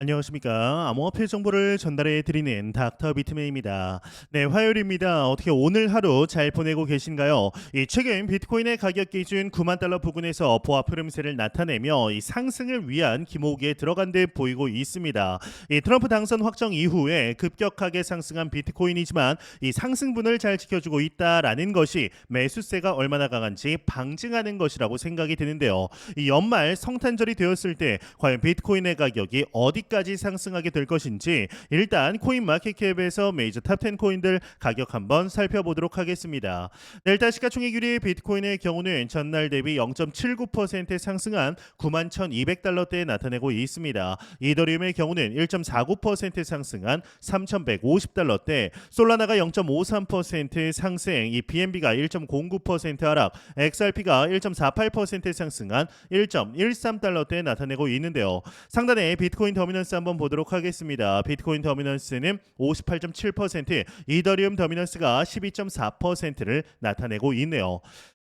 안녕하십니까. 암호화폐 정보를 전달해 드리는 닥터 비트맨입니다. 네, 화요일입니다. 어떻게 오늘 하루 잘 보내고 계신가요? 최근 비트코인의 가격 기준 9만 달러 부근에서 보합 흐름세를 나타내며 상승을 위한 기모기에 들어간 듯 보이고 있습니다. 트럼프 당선 확정 이후에 급격하게 상승한 비트코인이지만 이 상승분을 잘 지켜주고 있다라는 것이 매수세가 얼마나 강한지 방증하는 것이라고 생각이 드는데요. 이 연말 성탄절이 되었을 때 과연 비트코인의 가격이 어디까지 상승하게 될 것인지 일단 코인마켓캡에서 메이저 탑10 코인들 가격 한번 살펴보도록 하겠습니다. 네, 일단 시가총액 1위 비트코인의 경우는 전날 대비 0.79% 상승한 91,200달러대에 나타내고 있습니다. 이더리움의 경우는 1.49% 상승한 3,150달러대, 솔라나가 0.53% 상승, 이 BNB가 1.09% 하락, XRP가 1.48% 상승한 1.13달러대에 나타내고 있는데요. 상단에 비트코인 더미넌스 한번 보도록 하겠습니다. 비트코인 더미넌스는 58.7%, 이더리움 더미넌스가 12.4%를 나타내고 있네요.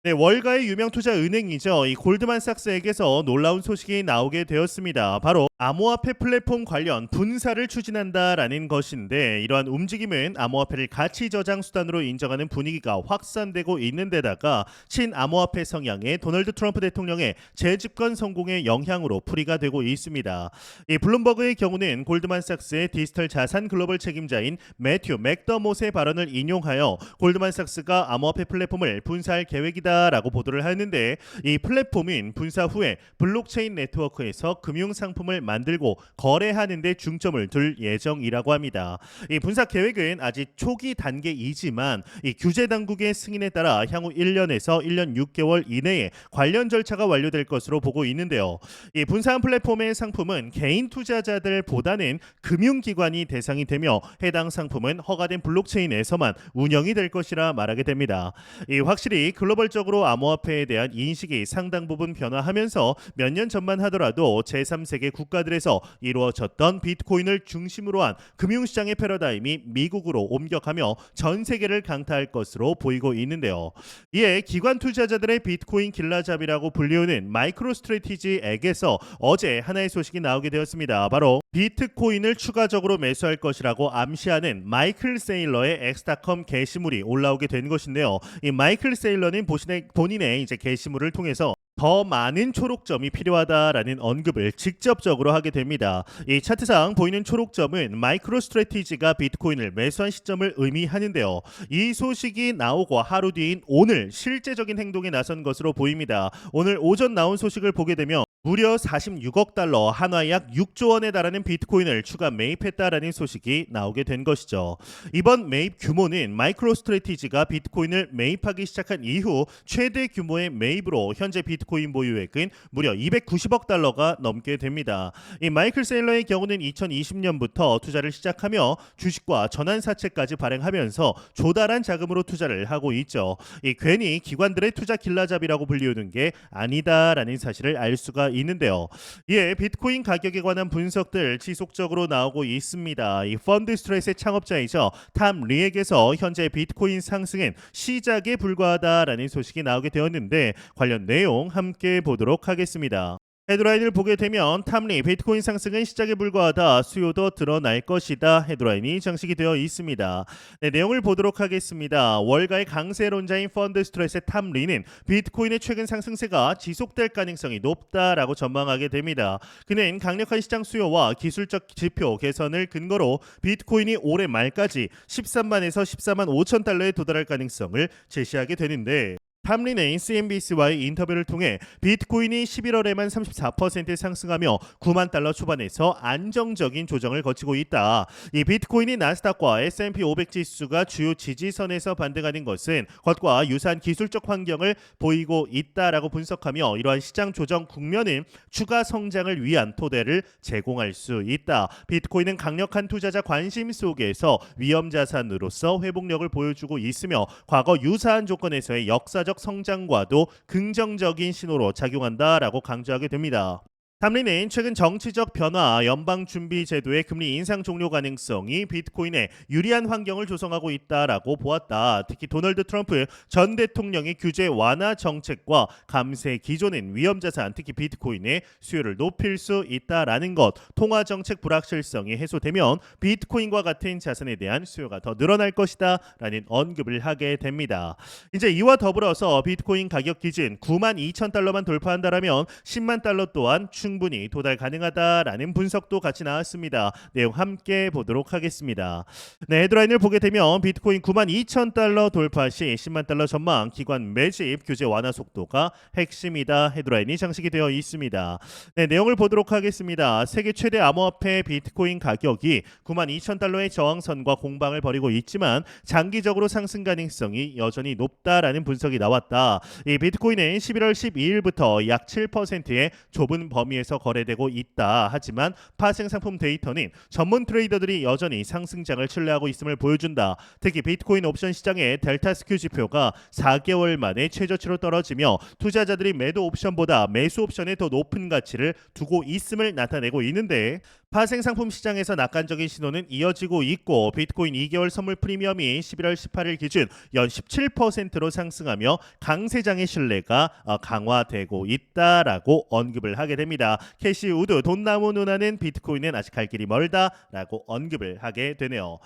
네, 월가의 유명 투자 은행이죠. 이 골드만삭스에게서 놀라운 소식이 나오게 되었습니다. 바로 암호화폐 플랫폼 관련 분사를 추진한다라는 것인데, 이러한 움직임은 암호화폐를 가치 저장 수단으로 인정하는 분위기가 확산되고 있는 데다가 친암호화폐 성향의 도널드 트럼프 대통령의 재집권 성공의 영향으로 풀이가 되고 있습니다. 이 블룸버그의 경우는 골드만삭스의 디지털 자산 글로벌 책임자인 매튜 맥더못의 발언을 인용하여 골드만삭스가 암호화폐 플랫폼을 분사할 계획이다 라고 보도를 하는데, 이 플랫폼은 분사 후에 블록체인 네트워크에서 금융 상품을 만들고 거래하는 데 중점을 둘 예정이라고 합니다. 이 분사 계획은 아직 초기 단계이지만 이 규제 당국의 승인에 따라 향후 1년에서 1년 6개월 이내에 관련 절차가 완료될 것으로 보고 있는데요. 이 분사한 플랫폼의 상품은 개인 투자자들보다는 금융기관이 대상이 되며 해당 상품은 허가된 블록체인에서만 운영이 될 것이라 말하게 됩니다. 이 확실히 글로벌적으로 암호화폐에 대한 인식이 상당 부분 변화하면서 몇 년 전만 하더라도 제3세계 국가들에서 이루어졌던 비트코인을 중심으로 한 금융시장의 패러다임이 미국으로 옮겨가며 전 세계를 강타할 것으로 보이고 있는데요. 이에 기관 투자자들의 비트코인 길라잡이라고 불리우는 마이크로스트래티지에게서 어제 하나의 소식이 나오게 되었습니다. 바로 비트코인을 추가적으로 매수할 것이라고 암시하는 마이클 세일러의 엑스닷컴 게시물이 올라오게 된 것인데요. 이 마이클 세일러는 본인의 이제 게시물을 통해서 더 많은 초록점이 필요하다라는 언급을 직접적으로 하게 됩니다. 이 차트상 보이는 초록점은 마이크로 스트래티지가 비트코인을 매수한 시점을 의미하는데요. 이 소식이 나오고 하루 뒤인 오늘 실제적인 행동에 나선 것으로 보입니다. 오늘 오전 나온 소식을 보게 되면 무려 46억 달러, 한화에 약 6조 원에 달하는 비트코인을 추가 매입했다라는 소식이 나오게 된 것이죠. 이번 매입 규모는 마이크로 스트래티지가 비트코인을 매입하기 시작한 이후 최대 규모의 매입으로 현재 비트코인 보유액은 무려 290억 달러가 넘게 됩니다. 이 마이클 세일러의 경우는 2020년부터 투자를 시작하며 주식과 전환사채까지 발행하면서 조달한 자금으로 투자를 하고 있죠. 이 괜히 기관들의 투자 길라잡이라고 불리우는 게 아니다라는 사실을 알 수가 있는데요. 이에 비트코인 가격에 관한 분석들 지속적으로 나오고 있습니다. 이 펀드 스트레스의 창업자이죠. 탐 리에게서 현재 비트코인 상승은 시작에 불과하다라는 소식이 나오게 되었는데, 관련 내용 함께 보도록 하겠습니다. 헤드라인을 보게 되면 탐리 비트코인 상승은 시작에 불과하다, 수요도 드러날 것이다 헤드라인이 장식이 되어 있습니다. 네, 내용을 보도록 하겠습니다. 월가의 강세론자인 펀드 스트레스의 탐리는 비트코인의 최근 상승세가 지속될 가능성이 높다라고 전망하게 됩니다. 그는 강력한 시장 수요와 기술적 지표 개선을 근거로 비트코인이 올해 말까지 13만에서 14만 5천 달러에 도달할 가능성을 제시하게 되는데, 탐리는 CNBC와의 인터뷰를 통해 비트코인이 11월에만 34% 상승하며 9만 달러 초반에서 안정적인 조정을 거치고 있다. 이 비트코인이 나스닥과 S&P 500 지수가 주요 지지선에서 반등하는 것은 것과 유사한 기술적 환경을 보이고 있다라고 분석하며, 이러한 시장 조정 국면은 추가 성장을 위한 토대를 제공할 수 있다. 비트코인은 강력한 투자자 관심 속에서 위험 자산으로서 회복력을 보여주고 있으며 과거 유사한 조건에서의 역사적 성장과도 긍정적인 신호로 작용한다라고 강조하게 됩니다. 삼리는 최근 정치적 변화, 연방준비제도의 금리 인상 종료 가능성이 비트코인에 유리한 환경을 조성하고 있다라고 보았다. 특히 도널드 트럼프 전 대통령의 규제 완화 정책과 감세 기조는 위험자산, 특히 비트코인의 수요를 높일 수 있다라는 것, 통화 정책 불확실성이 해소되면 비트코인과 같은 자산에 대한 수요가 더 늘어날 것이다라는 언급을 하게 됩니다. 이제 이와 더불어서 비트코인 가격 기준 92,000달러만 돌파한다라면 10만 달러 또한 충분히 도달 가능하다라는 분석도 같이 나왔습니다. 내용 함께 보도록 하겠습니다. 네, 헤드라인을 보게 되면 비트코인 92,000달러 돌파 시 10만 달러 전망, 기관 매집 규제 완화 속도가 핵심이다. 헤드라인이 장식이 되어 있습니다. 네, 내용을 보도록 하겠습니다. 세계 최대 암호화폐 비트코인 가격이 92,000달러의 저항선과 공방을 벌이고 있지만 장기적으로 상승 가능성이 여전히 높다라는 분석이 나왔다. 이 비트코인은 11월 12일부터 약 7%의 좁은 범위에서 거래되고 있다. 하지만 파생 상품 데이터는 전문 트레이더들이 여전히 상승장을 신뢰하고 있음을 보여준다. 특히 비트코인 옵션 시장의 델타 스큐 지표가 4개월 만에 최저치로 떨어지며 투자자들이 매도 옵션보다 매수 옵션에 더 높은 가치를 두고 있음을 나타내고 있는데, 파생 상품 시장에서 낙관적인 신호는 이어지고 있고 비트코인 2개월 선물 프리미엄이 11월 18일 기준 연 17%로 상승하며 강세장의 신뢰가 강화되고 있다라고 언급을 하게 됩니다. 캐시 우드 돈나무 누나는 비트코인은 아직 갈 길이 멀다라고 언급을 하게 되네요.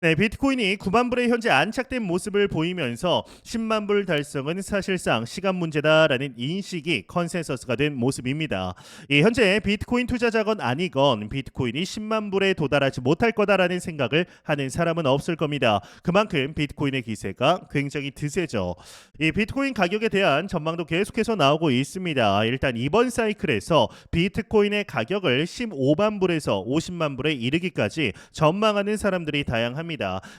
네, 비트코인이 9만 불에 현재 안착된 모습을 보이면서 10만 불 달성은 사실상 시간 문제다라는 인식이 컨센서스가 된 모습입니다. 현재 비트코인 투자자건 아니건 비트코인이 10만 불에 도달하지 못할 거다라는 생각을 하는 사람은 없을 겁니다. 그만큼 비트코인의 기세가 굉장히 드세죠. 이 비트코인 가격에 대한 전망도 계속해서 나오고 있습니다. 일단 이번 사이클에서 비트코인의 가격을 15만 불에서 50만 불에 이르기까지 전망하는 사람들이 다양합니다.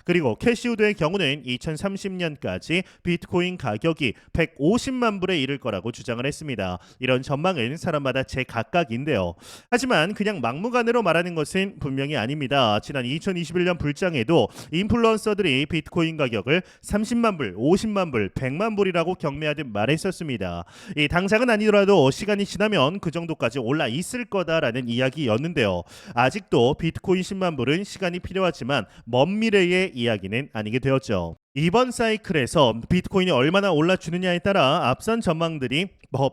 그리고 캐시우드의 경우는 2030년까지 비트코인 가격이 150만 불에 이를 거라고 주장을 했습니다. 이런 전망은 사람마다 제각각인데요. 하지만 그냥 막무가내로 말하는 것은 분명히 아닙니다. 지난 2021년 불장에도 인플루언서들이 비트코인 가격을 30만 불, 50만 불, 100만 불이라고 경매하듯 말했었습니다. 이 당장은 아니더라도 시간이 지나면 그 정도까지 올라 있을 거다라는 이야기였는데요. 아직도 비트코인 10만 불은 시간이 필요하지만 먼 미래의 이야기는 아니게 되었죠. 이번 사이클에서 비트코인이 얼마나 올라주느냐에 따라 앞선 전망들이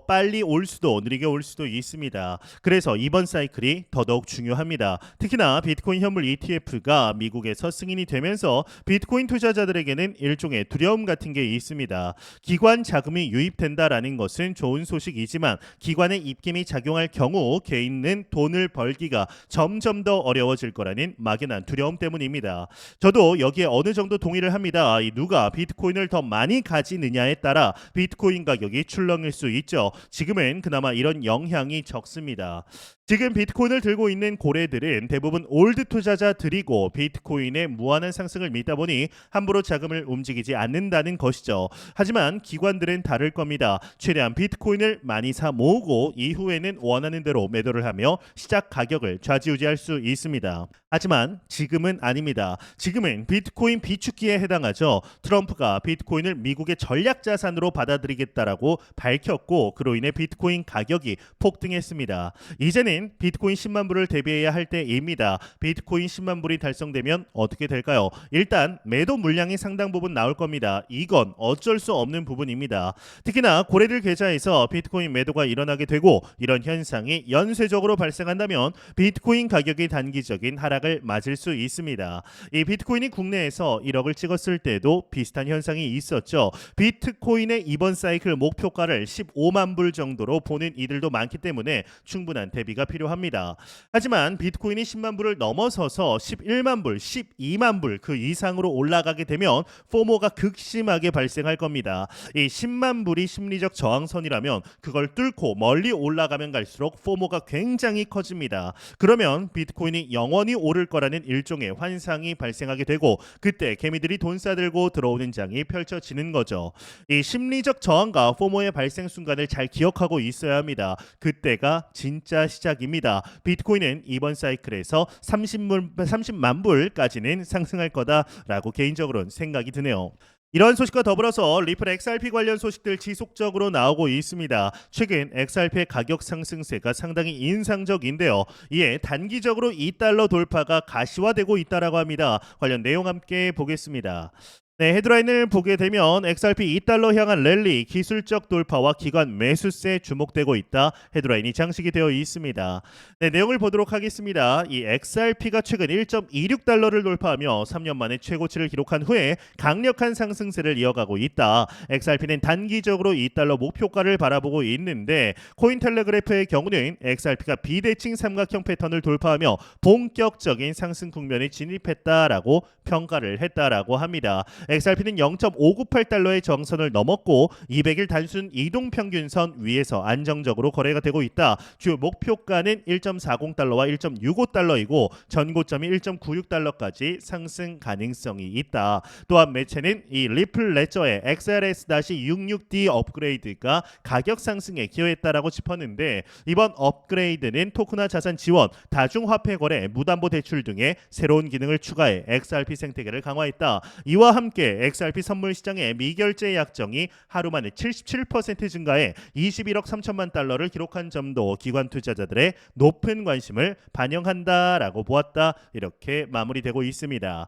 빨리 올 수도 느리게 올 수도 있습니다. 그래서 이번 사이클이 더더욱 중요합니다. 특히나 비트코인 현물 ETF가 미국에서 승인이 되면서 비트코인 투자자들에게는 일종의 두려움 같은 게 있습니다. 기관 자금이 유입된다라는 것은 좋은 소식이지만 기관의 입김이 작용할 경우 개인은 돈을 벌기가 점점 더 어려워질 거라는 막연한 두려움 때문입니다. 저도 여기에 어느 정도 동의를 합니다. 누가 비트코인을 더 많이 가지느냐에 따라 비트코인 가격이 출렁일 수 있죠. 지금은 그나마 이런 영향이 적습니다. 지금 비트코인을 들고 있는 고래들은 대부분 올드 투자자들이고 비트코인의 무한한 상승을 믿다 보니 함부로 자금을 움직이지 않는다는 것이죠. 하지만 기관들은 다를 겁니다. 최대한 비트코인을 많이 사 모으고 이후에는 원하는 대로 매도를 하며 시작 가격을 좌지우지할 수 있습니다. 하지만 지금은 아닙니다. 지금은 비트코인 비축기에 해당하죠. 트럼프가 비트코인을 미국의 전략 자산으로 받아들이겠다라고 밝혔고 그로 인해 비트코인 가격이 폭등했습니다. 이제는 비트코인 10만 불을 대비해야 할 때입니다. 비트코인 10만 불이 달성되면 어떻게 될까요? 일단 매도 물량이 상당 부분 나올 겁니다. 이건 어쩔 수 없는 부분입니다. 특히나 고래들 계좌에서 비트코인 매도가 일어나게 되고 이런 현상이 연쇄적으로 발생한다면 비트코인 가격이 단기적인 하락을 맞을 수 있습니다. 이 비트코인이 국내에서 1억을 찍었을 때도 비슷한 현상이 있었죠. 비트코인의 이번 사이클 목표가를 15만 불 정도로 보는 이들도 많기 때문에 충분한 대비가 필요합니다. 하지만 비트코인이 10만 불을 넘어서서 11만 불, 12만 불 그 이상으로 올라가게 되면 포모가 극심하게 발생할 겁니다. 이 10만 불이 심리적 저항선이라면 그걸 뚫고 멀리 올라가면 갈수록 포모가 굉장히 커집니다. 그러면 비트코인이 영원히 오를 거라는 일종의 환상이 발생하게 되고 그때 개미들이 돈 싸들고 들어오는 장이 펼쳐지는 거죠. 이 심리적 저항과 포모의 발생 순간을 잘 기억하고 있어야 합니다. 그때가 진짜 시작입니다. 비트코인은 이번 사이클에서 30만 불까지는 상승할 거다라고 개인적으로는 생각이 드네요. 이러한 소식과 더불어서 리플 XRP 관련 소식들 지속적으로 나오고 있습니다. 최근 XRP의 가격 상승세가 상당히 인상적인데요. 이에 단기적으로 2달러 돌파가 가시화되고 있다라고 합니다. 관련 내용 함께 보겠습니다. 네, 헤드라인을 보게 되면 XRP 2달러 향한 랠리, 기술적 돌파와 기관 매수세 주목되고 있다. 헤드라인이 장식이 되어 있습니다. 네, 내용을 보도록 하겠습니다. 이 XRP가 최근 1.26달러를 돌파하며 3년 만에 최고치를 기록한 후에 강력한 상승세를 이어가고 있다. XRP는 단기적으로 2달러 목표가를 바라보고 있는데 코인텔레그래프의 경우는 XRP가 비대칭 삼각형 패턴을 돌파하며 본격적인 상승 국면에 진입했다라고 평가를 했다라고 합니다. XRP는 0.598달러의 정선을 넘었고 200일 단순 이동 평균선 위에서 안정적으로 거래가 되고 있다. 주요 목표가는 1.40달러와 1.65달러이고 전고점이 1.96달러까지 상승 가능성이 있다. 또한 매체는 이 리플 레저의 XRS-66D 업그레이드가 가격 상승에 기여했다라고 짚었는데 이번 업그레이드는 토크나 자산 지원, 다중화폐 거래, 무담보 대출 등의 새로운 기능을 추가해 XRP 생태계를 강화했다. 이와 함께 XRP 선물 시장의 미결제 약정이 하루 만에 77% 증가해 21억 3천만 달러를 기록한 점도 기관 투자자들의 높은 관심을 반영한다라고 보았다. 이렇게 마무리되고 있습니다.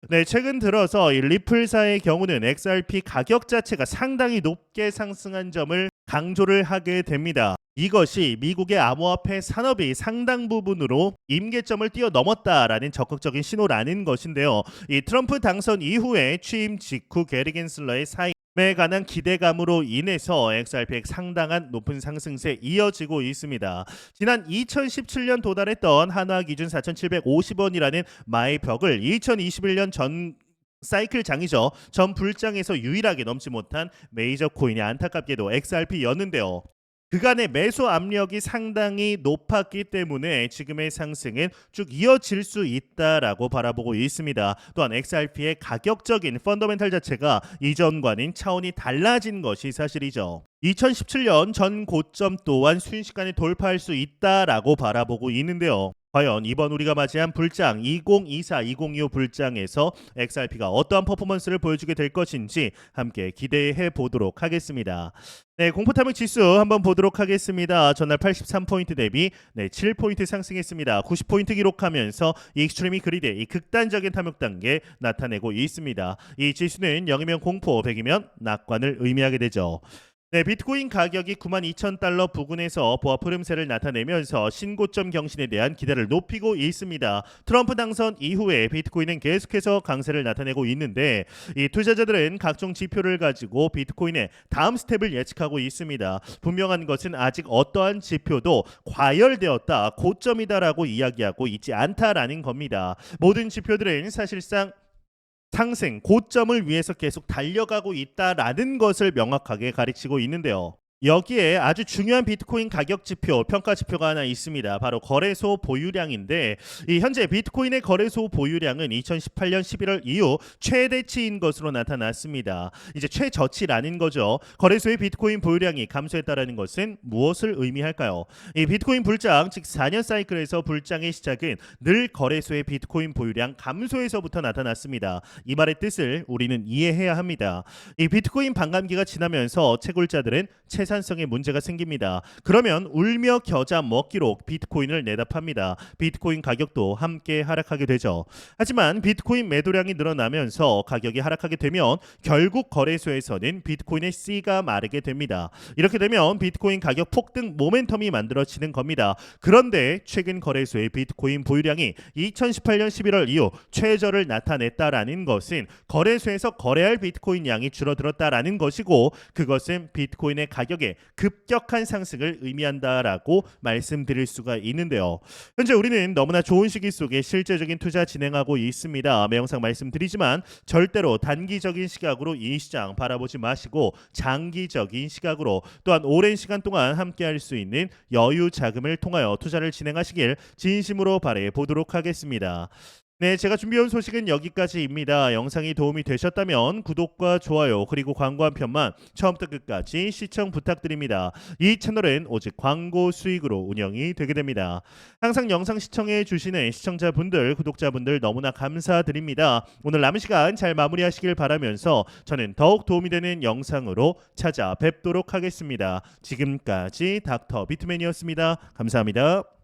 네, 최근 들어서 이 리플사의 경우는 XRP 가격 자체가 상당히 높게 상승한 점을 강조를 하게 됩니다. 이것이 미국의 암호화폐 산업이 상당 부분으로 임계점을 뛰어넘었다라는 적극적인 신호라는 것인데요. 이 트럼프 당선 이후에 취임 직후 게리 겐슬러의 사임에 관한 기대감으로 인해서 XRP의 상당한 높은 상승세 이어지고 있습니다. 지난 2017년 도달했던 한화 기준 4,750원이라는 마의 벽을 2021년 전 사이클 장이죠. 전 불장에서 유일하게 넘지 못한 메이저 코인이 안타깝게도 XRP였는데요. 그간의 매수 압력이 상당히 높았기 때문에 지금의 상승은 쭉 이어질 수 있다라고 바라보고 있습니다. 또한 XRP의 가격적인 펀더멘탈 자체가 이전과는 차원이 달라진 것이 사실이죠. 2017년 전 고점 또한 순식간에 돌파할 수 있다라고 바라보고 있는데요. 과연 이번 우리가 맞이한 불장 2024-2025 불장에서 XRP가 어떠한 퍼포먼스를 보여주게 될 것인지 함께 기대해 보도록 하겠습니다. 네, 공포탐욕 지수 한번 보도록 하겠습니다. 전날 83포인트 대비 7포인트 상승했습니다. 90포인트 기록하면서 이 익스트리미 그리드, 이 극단적인 탐욕 단계 나타내고 있습니다. 이 지수는 0이면 공포, 100이면 낙관을 의미하게 되죠. 네, 비트코인 가격이 92,000달러 부근에서 보합 흐름세를 나타내면서 신고점 경신에 대한 기대를 높이고 있습니다. 트럼프 당선 이후에 비트코인은 계속해서 강세를 나타내고 있는데 이 투자자들은 각종 지표를 가지고 비트코인의 다음 스텝을 예측하고 있습니다. 분명한 것은 아직 어떠한 지표도 과열되었다, 고점이다라고 이야기하고 있지 않다라는 겁니다. 모든 지표들은 사실상 상승, 고점을 위해서 계속 달려가고 있다라는 것을 명확하게 가르치고 있는데요. 여기에 아주 중요한 비트코인 가격 지표, 평가 지표가 하나 있습니다. 바로 거래소 보유량인데 이 현재 비트코인의 거래소 보유량은 2018년 11월 이후 최대치인 것으로 나타났습니다. 이제 최저치라는 거죠. 거래소의 비트코인 보유량이 감소했다라는 것은 무엇을 의미할까요? 이 비트코인 불장, 즉 4년 사이클에서 불장의 시작은 늘 거래소의 비트코인 보유량 감소에서부터 나타났습니다. 이 말의 뜻을 우리는 이해해야 합니다. 이 비트코인 반감기가 지나면서 채굴자들은 생산성에 문제가 생깁니다. 그러면 울며 겨자 먹기로 비트코인을 내다팝니다. 비트코인 가격도 함께 하락하게 되죠. 하지만 비트코인 매도량이 늘어나면서 가격이 하락하게 되면 결국 거래소에서는 비트코인의 씨가 마르게 됩니다. 이렇게 되면 비트코인 가격 폭등 모멘텀이 만들어지는 겁니다. 그런데 최근 거래소의 비트코인 보유량이 2018년 11월 이후 최저를 나타냈다라는 것은 거래소에서 거래할 비트코인 양이 줄어들었다라는 것이고 그것은 비트코인의 가격에 급격한 상승을 의미한다라고 말씀드릴 수가 있는데요. 현재 우리는 너무나 좋은 시기 속에 실제적인 투자 진행하고 있습니다. 매영상 말씀드리지만 절대로 단기적인 시각으로 이 시장 바라보지 마시고 장기적인 시각으로 또한 오랜 시간 동안 함께할 수 있는 여유 자금을 통하여 투자를 진행하시길 진심으로 바라보도록 하겠습니다. 네, 제가 준비해온 소식은 여기까지입니다. 영상이 도움이 되셨다면 구독과 좋아요 그리고 광고 한 편만 처음부터 끝까지 시청 부탁드립니다. 이 채널은 오직 광고 수익으로 운영이 되게 됩니다. 항상 영상 시청해 주시는 시청자분들, 구독자분들 너무나 감사드립니다. 오늘 남은 시간 잘 마무리하시길 바라면서 저는 더욱 도움이 되는 영상으로 찾아뵙도록 하겠습니다. 지금까지 닥터 비트맨이었습니다. 감사합니다.